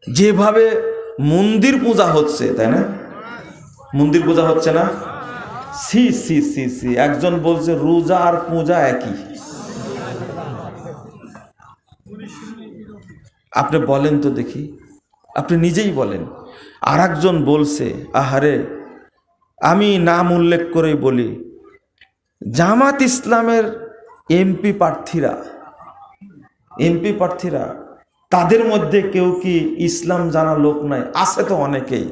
যেভাবে মন্দির পূজা হচ্ছে, তাই না? মন্দির পূজা হচ্ছে না? সি সি সি সি, একজন বলছে রোজা আর পূজা একই। আপনি বলেন তো দেখি, আপনি নিজেই বলেন। আর একজন বলছে, আহারে, আমি নাম উল্লেখ করেই বলি, জামাত ইসলামের এমপি প্রার্থীরা তাদের মধ্যে কেউ কি ইসলাম জানা লোক নাই? আছে তো অনেকেই।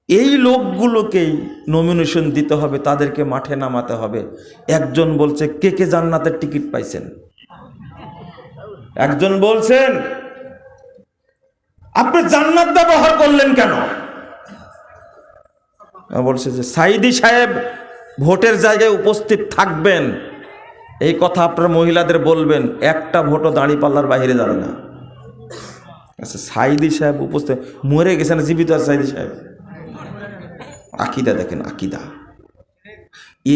এই লোকগুলোকেই নমিনেশন দিতে হবে, তাদেরকে মাঠে নামাতে হবে। একজন বলছে কে কে জান্নাতের টিকিট পাইছেন, একজন বলছেন আপনি জান্নাত ব্যবহার করলেন কেন? বলছে যে সাইদি সাহেব ভোটের জায়গায় উপস্থিত থাকবেন, এই কথা আপনার মহিলাদের বলবেন, একটা ভোটও দাঁড়িপাল্লার বাইরে যাবে না। আচ্ছা, সাইদি সাহেব উপস্থিত, মরে গেছেন, জীবিত আছে সাইদি সাহেব? আকিদা দেখেন, আকিদা।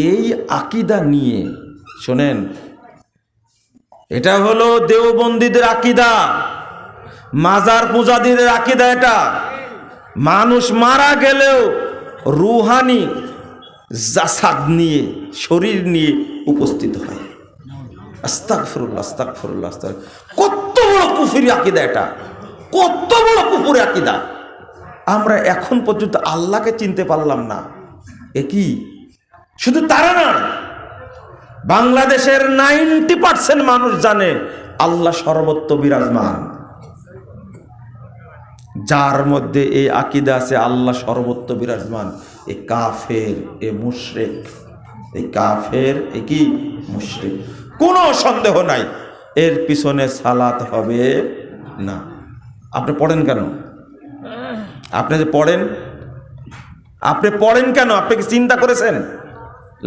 এই আকিদা নিয়ে শোনেন, এটা হলো দেওবন্দীদের আকিদা, মাজার পূজারীদের আকিদা। এটা মানুষ মারা গেলেও রুহানি জাসাদ নিয়ে, শরীর নিয়ে উপস্থিত হয়। আস্তাগফিরুল্লাহ, আস্তাগফিরুল্লাহ, কত বড় কুফরি আকিদা এটা, কত বড় কুফরি আকিদা। আমরা এখন পর্যন্ত আল্লাহকে চিনতে পারলাম না। এ কি? শুধু তারা না, বাংলাদেশের 90% মানুষ জানে আল্লাহ সর্বত্র বিরাজমান। যার মধ্যে এই আকিদা আছে আল্লাহ সর্বত্র বিরাজমান, এ কাফের, এ মুশরিক, এ কাফের, এ কি মুশরিক, কোনো সন্দেহ নাই। এর পিছনে সালাত হবে না। আপনি পড়েন কেন? আপনি যে পড়েন, আপনি পড়েন কেন? আপনি কি চিন্তা করেছেন?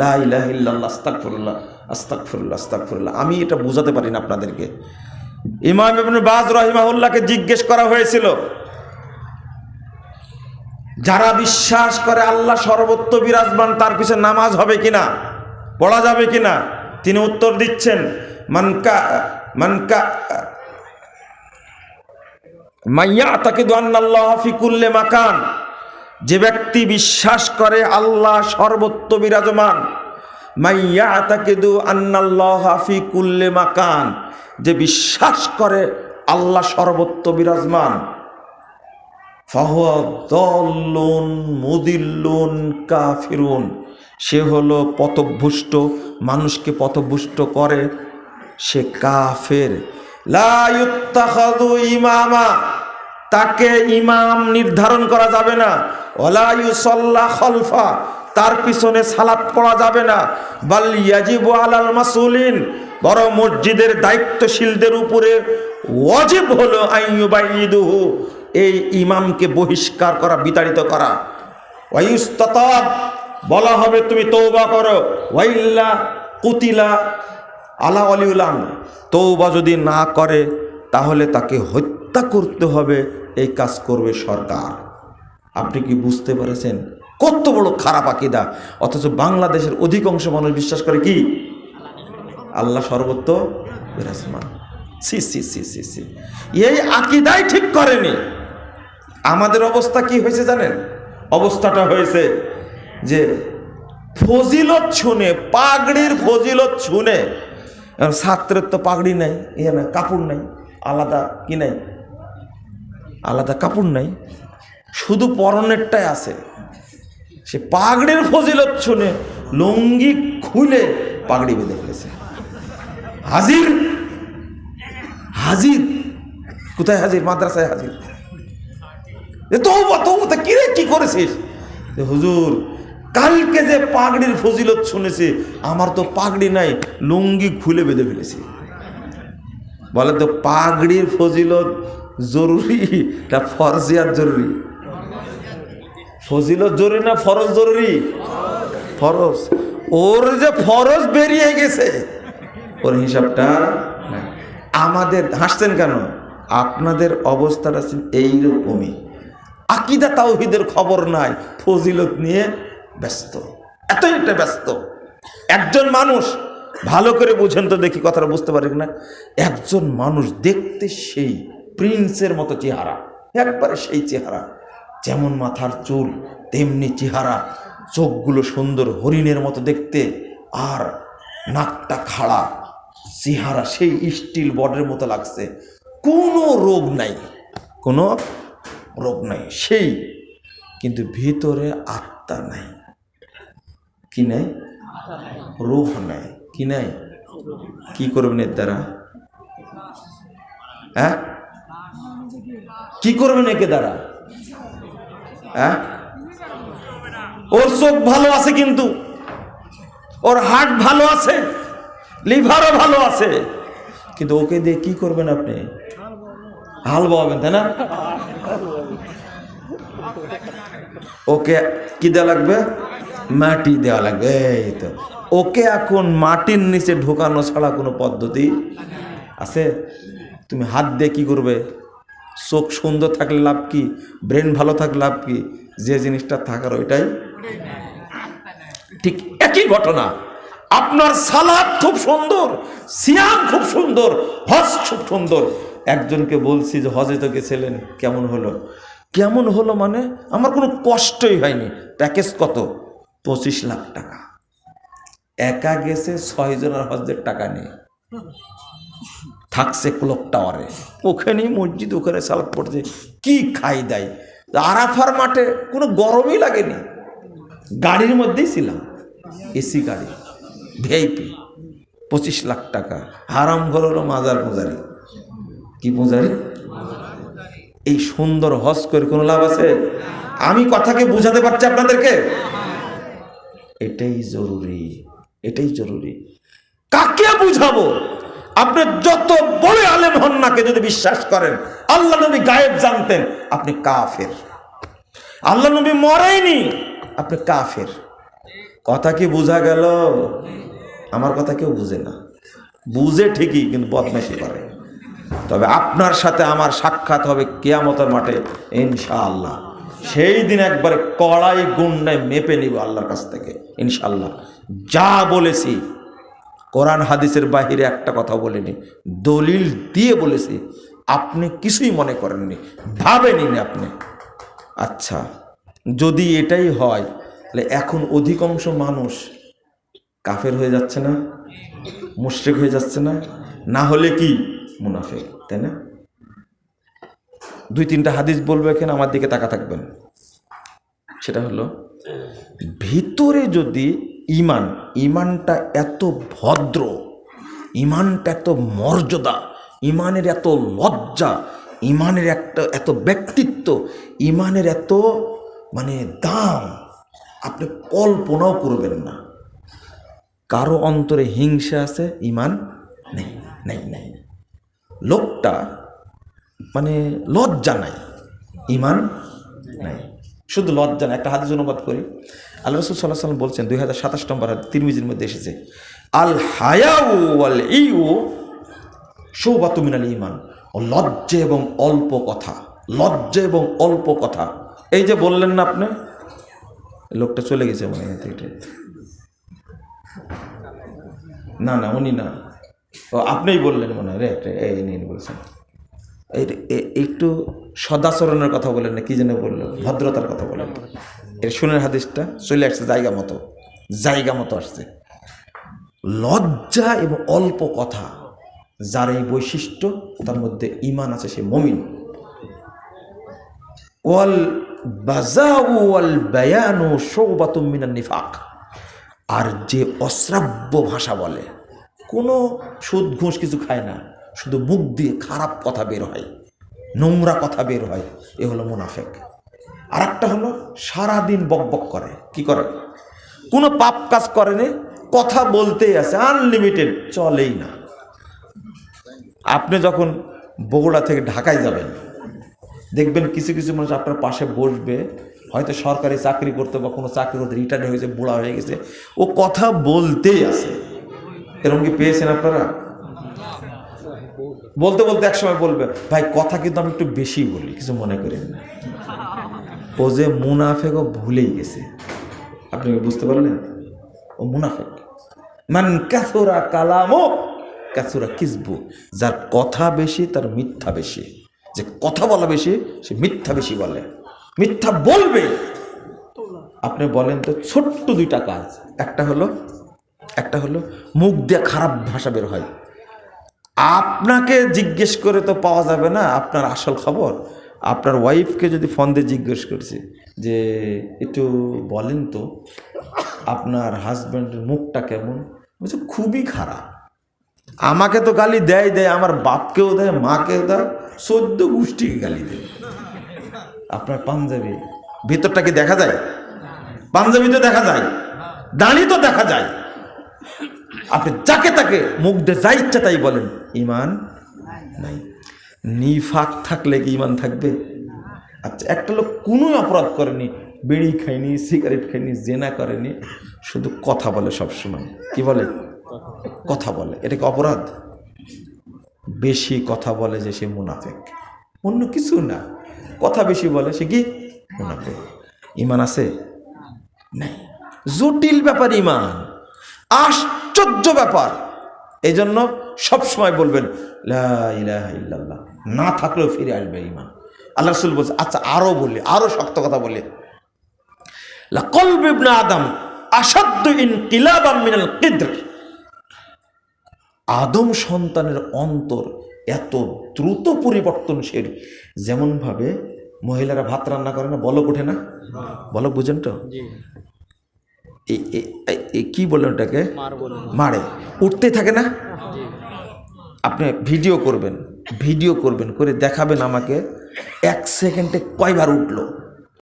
লা ইলাহা ইল্লাল্লাহ, আস্তাগফিরুল্লাহ, আস্তাগফিরুল্লাহ, আস্তাগফিরুল্লাহ। আমি এটা বোঝাতে পারি না আপনাদেরকে। ইমাম ইবনে বাজ রাহিমাহুল্লাহকে জিজ্ঞেস করা হয়েছিল, যারা বিশ্বাস করে আল্লাহ সর্বত্র বিরাজমান, তার পিছনে নামাজ হবে কিনা, পড়া যাবে কিনা? তিনি উত্তর দিচ্ছেন, মাইয়াতাকিদু আন্নাল্লাহা ফি কুল্লি মাকান, যে ব্যক্তি বিশ্বাস করে আল্লাহ সর্বত্র বিরাজমান, মাইয়াতাকিদু আন্নাল্লাহা ফি কুল্লি মাকান, যে বিশ্বাস করে আল্লাহ সর্বত্র বিরাজমান, ফাহুয়া দাল্লুন মুদিল্লুন কাফিরুন, সে হলো পথভ্রষ্ট, মানুষকে পথভ্রষ্ট করে, সে কাফের। লা ইউত্তাখাযু ইমামা, তাকে ইমাম নির্ধারণ করা যাবে না। ওয়ালা ইউসাল্লা খালফা, তার পিছনে সালাত পড়া যাবে না। বাল ইয়াজিবু আলাল মাসউলিন, বড় মসজিদের দায়িত্বশীলদের উপরে ওয়াজিব হলো আইয়ুবাইদুহু, এই ইমামকে বহিষ্কার করা, বিতাড়িত করা। ওয়াইস্তাতাব, বলা হবে তুমি তওবা করো। ওয়াইল্লা কুতিলা আলা ওয়ালিউল আমর, তওবা যদি না করে তাহলে তাকে হত্যা করতে হবে, এই কাজ করবে সরকার। আপনি কি বুঝতে পেরেছেন কত বড় খারাপ আকীদা? অথচ বাংলাদেশের অধিকাংশ মানুষ বিশ্বাস করে কি আল্লাহ সর্বত্র বিরাজমান। সি সি সি সি সি, এই আকীদাই ঠিক করেনি। আমাদের অবস্থা কি হয়েছে জানেন? অবস্থাটা হয়েছে যে ফজিলত শুনে, পাগড়ির ফজিলত শুনে, ছাত্রের তো পাগড়ি নাই, না কাপড় নাই, আলাদা কি নাই, আলাদা কাপড় নাই, শুধু পরনেরটাই আছে। সে পাগড়ির ফজিলত শুনে লুঙ্গি খুলে পাগড়ি বেঁধে ফেলেছে। হাজির, হাজির কোথায়? হাজির মাদ্রাসায় হাজির। তওবা, কিরে কি করেছিস? হুজুর, কালকে যে পাগড়ির ফজিলত শুনেছে, আমার তো পাগড়ি নাই, লুঙ্গি খুলে বেঁধে ফেলেছি। বলে তো পাগড়ির ফজিলত জরুরি না ফরজিয়াত জরুরি? ফজিলত জরুরি না ফরজ জরুরি? ফরজ। ওর যে ফরজ বেরিয়ে গেছে, ওর হিসাবটা আমাদের। হাসছেন কেন? আপনাদের অবস্থাটা এইরকমই। আকীদা তাওহীদের খবর নাই, ফজিলত নিয়ে ব্যস্ত, এতটা ব্যস্ত। একজন মানুষ, ভালো করে বুঝেন তো দেখি, কথাটা বুঝতে পারি না। একজন মানুষ দেখতে সেই প্রিন্সের মতো চেহারা, একবারে সেই চেহারা, যেমন মাথার চুল তেমনি চেহারা, চোখগুলো সুন্দর হরিণের মতো দেখতে, আর নাকটা খাড়া, চেহারা সেই স্টিল বডির মতো লাগছে, কোনো রোগ নাই, কোনো রোগ নাই সেই, কিন্তু ভিতরে আত্মা নাই। কি নাই? রূহ নাই। কি নাই? কি করবেন এর দ্বারা? হ্যাঁ, কি করবেন একে দ্বারা? হ্যাঁ, ওর চোখ ভালো আছে, কিন্তু ওর হার্ট ভালো আছে, লিভারও ভালো আছে, কিন্তু ওকে দিয়ে কি করবেন আপনি? হাল বাওয়াবেন, তাই না? ওকে কি দেওয়া লাগবে? মাটি দেওয়া লাগবে। এই তো, ওকে এখন মাটির নিচে ঢোকানো ছাড়া কোনো পদ্ধতি আছে? তুমি হাত দিয়ে কি করবে? চোখ সুন্দর থাকলে লাভ কি? ব্রেন ভালো থাকলে লাভ কি? যে জিনিসটা থাকার ওইটাই। ঠিক একই ঘটনা, আপনার সালাত খুব সুন্দর, সিয়াম খুব সুন্দর, হজ খুব সুন্দর। একজনকে বলছি যে হজে তো গেছিলেন, কেমন হলো? কেমন হলো মানে আমার কোনো কষ্টই হয়নি। প্যাকেজ কত? 25 লাখ টাকা। একা গেছে 6 জনের হজের টাকা নিয়ে, থাকছে ক্লক টাওয়ারে, ওখানেই মসজিদ, ওখানে সালাত পড়ছে, কি খাই দেয়। আরাফার মাঠে কোনো গরমই লাগেনি, গাড়ির মধ্যেই ছিলাম, এসি গাড়ি, ভিআইপি, 25 লাখ টাকা। হারাম ঘর হলো মাজার পূজারি। কি পূজারি? এই সুন্দর হজ করে কোনো লাভ আছে? আমি কথাকে বুঝাতে পারছি আপনাদেরকে? এটাই জরুরি, এটাই জরুরি। কাকে বুঝাবো? আপনি যত বড় আলেম হন না কে, যদি বিশ্বাস করেন আল্লাহ নবী গায়েব জানতেন, আপনি কাফের। আল্লাহ নবী মরেনি, আপনি কাফের। কথা কি বোঝা গেল? আমার কথা কেউ বুঝে না, বুঝে ঠিকই, কিন্তু বদমাইশি করে। তবে আপনার সাথে আমার সাক্ষাৎ হবে কিয়ামতের মাঠে ইনশাআল্লাহ। সেই দিন একবারে কড়াই গুন্ডায় মেপে নিব আল্লাহর কাছ থেকে ইনশাআল্লাহ। যা বলেছি কোরআন হাদিসের বাহিরে একটা কথা বলিনি, দলিল দিয়ে বলেছি। আপনি কিছুই মনে করেননি, ভাবেনি আপনি। আচ্ছা, যদি এটাই হয়, তাহলে এখন অধিকাংশ মানুষ কাফের হয়ে যাচ্ছে না, মুশরিক হয়ে যাচ্ছে না? না হলে কি মুনাফিক, তাই না? 2-3টা হাদিস বলবো, এখানে আমার দিকে তাকা থাকবেন। সেটা হলো, ভিতরে যদি ইমানটা এত ভদ্র, ইমানটা এত মর্যাদা, ইমানের এত লজ্জা, ইমানের এত ব্যক্তিত্ব, ইমানের এত মানে দাম, আপনি কল্পনাও করবেন না। কারো অন্তরে হিংসা আছে, ইমান নেই, নাই নাই। লোকটা মানে লজ্জা নাই, ইমান নাই, শুধু লজ্জা নাই। একটা হাদিস অনুবাদ করি, আল্লাহ রাসূল সাল্লাল্লাহু আলাইহি ওয়াসাল্লাম বলছেন, 2027 নম্বর হাদিস, তিরমিজির মধ্যে এসেছে, আল হায়াউ ওয়াল ইউ শুবাতুম মিনাল ঈমান। লজ্জা এবং অল্প কথা, লজ্জা এবং অল্প কথা। এই যে বললেন না আপনি, লোকটা চলে গেছে মনে হয়, না না উনি না, ও আপনিই বললেন মনে হয়, এই নিয়ে বলছেন। একটু সদাচরণের কথা বলেন না, কি যেন বললো, ভদ্রতার কথা বলেন। এর শুনের হাদিসটা চলে আসছে জায়গা মতো আসছে। লজ্জা এবং অল্প কথা, যার এই বৈশিষ্ট্য, তার মধ্যে ঈমান আছে, সে মুমিন। ওয়াল বাযাউ ওয়াল বায়ানু শুবাতুম মিনান নিফাক। আর যে অশ্রাব্য ভাষা বলে, কোনো সুদ ঘুষ কিছু খায় না, শুধু মুখ দিয়ে খারাপ কথা বের হয়, নোংরা কথা বের হয়, এ হলো মুনাফিক। আর একটা হলো সারাদিন বকবক করে, কি করে? কোনো পাপ কাজ করেনি, কথা বলতেই আছে, আনলিমিটেড, চলেই না। আপনি যখন বগুড়া থেকে ঢাকায় যাবেন, দেখবেন কিছু কিছু মানুষ আপনার পাশে বসবে, হয়তো সরকারি চাকরি করতে বা কোনো চাকরি করতে রিটায়ার্ড হয়ে গেছে, বুড়া হয়ে গেছে, ও কথা বলতেই আছে। এরকম কি পেয়েছেন আপনারা? বলতে বলতে একসময় বলবে, ভাই কথা কিন্তু আমি একটু বেশি বলি, কিছু মনে করেন না। ও যে মুনাফিক, ও ভুলেই গেছে। আপনি বুঝতে পারলেন? ও মুনাফিক। মান কাসুরা কালামু কাসুরা কিসবু। যার কথা বেশি তার মিথ্যা বেশি। যে কথা বলা বেশি সে মিথ্যা বেশি বলে, মিথ্যা বলবে। আপনি বলেন তো ছোট্ট দুইটা কাজ, একটা হলো মুখ দিয়ে খারাপ ভাষা বের হয়। আপনাকে জিজ্ঞেস করে তো পাওয়া যাবে না আপনার আসল খবর। আপনার ওয়াইফকে যদি ফোন দিয়ে জিজ্ঞেস করছি যে একটু বলেন তো আপনার হাজব্যান্ডের মুখটা কেমন, বলছে খুবই খারাপ। আমাকে তো গালি দেয়, আমার বাপকেও দেয়, মাকেও দেয়, 14 গোষ্ঠীকে গালি দেয়। আপনার পাঞ্জাবি ভিতরটা কি দেখা যায়? পাঞ্জাবি তো দেখা যায়, দাড়ি তো দেখা যায়। আপনি যাকে তাকে মুখ দিয়ে যা ইচ্ছা তাই বলেন, ঈমান নাই। নিফাক থাকলে কি ঈমান থাকবে? আচ্ছা, একটা লোক কোনো অপরাধ করেনি, বিড়ি খায়নি, সিগারেট খায়নি, জেনা করেনি, শুধু কথা বলে সবসময়। কি বলে? কথা বলে। এটা কি অপরাধ? বেশি কথা বলে যে সে মুনাফিক, অন্য কিছু না। কথা বেশি বলে সে কি মুনাফিক। ঈমান আছে? নাই। জটিল ব্যাপার ঈমান, আশ্চর্য ব্যাপার। এই জন্য সবসময় বলবেন লা ইলাহা ইল্লাল্লাহ, না থাকলেও ফিরে আসবে ঈমান। আল্লাহ রাসূল বলছে। আচ্ছা, আরো বলি, আরো শক্ত কথা বলি, লা কলবু ইবনে আদম আশাদ্দু ইনকিলাবাম মিনাল কিদ্র। আদম সন্তানের অন্তর এত দ্রুত পরিবর্তনশীল, যেমন ভাবে মহিলারা ভাত রান্না করে না, বলক ওঠে না, বলক বুঝেন তো, কি বলে ওটাকে, মারে, উঠতে থাকে না। আপনি ভিডিও করবেন করে দেখাবেন আমাকে 1 সেকেন্ডে কয়বার উঠলো।